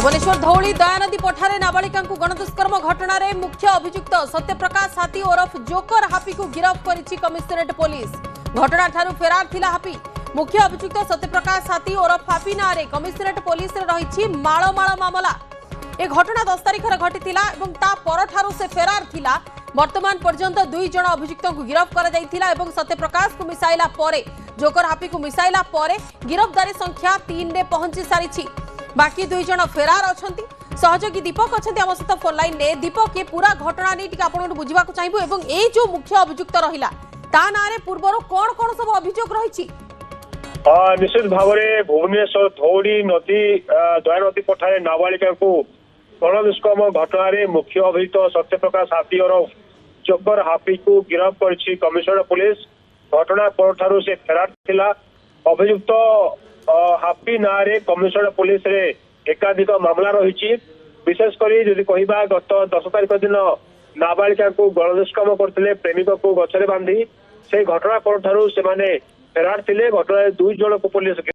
भुवनेश्वर धौली दयानदी पठारे नाबालिका गणदुष्कर्म घटना रे मुख्य अभियुक्त सत्यप्रकाश हाथी ओरफ जोकर हापी को गिरफ्त करिछि कमिशनरेट पुलिस। घटना ठारू फेरार थिला हापी। मुख्य अभियुक्त सत्यप्रकाश हाथी ओरफ हापी नारे कमिशनरेट पुलिस रे रहिछि माळमाळ मामला। ए घटना 10 तारिख रे घटितिला एवं ता पर ठारू से फेरार थिला। वर्तमान पर्यंत 2 जण अभियुक्त को गिरफ्त करा जायथिला एवं सत्यप्रकाश को मिसाइला परे जोकर हापी को मिसाइला परे गिरफ्तारी संख्या 3 रे पहुंची सारिछि। बाकी 2 जण फेरार अछंती। सहयोगी दीपक अछंती हम सहित फोन लाइन ने। दीपक ये पूरा घटना नहीं टिके आपन बुझिबा को चाहिबो एवं ए जो मुख्य अभियुक्त रहिला ता नारे पूर्वरो कोन कोन सब अभियोग रहिछि? निश्चित भाव में भुवनेश्वर धौली नदी दयानदी पठारे नाबालिका को गणदुष्कर्म घटना रे मुख्य अभियुक्त सत्यप्रकाश हाथी और जोकर हापी को गिरफ्त करिछि कमिशनरेट पुलिस। घटना पर से फेरार थिला। अभियुक्त हापी नारे कमिशनरेट पुलिस रे एकाधिक मामला रही। विशेषकर जदि कहबा गत 10 तारिख दिन नाबालिका को गणदुष्कर्म करते प्रेमिक को गछरे बांधी से घटना पर से फेरार थिले। घटना 2 जन को पुलिस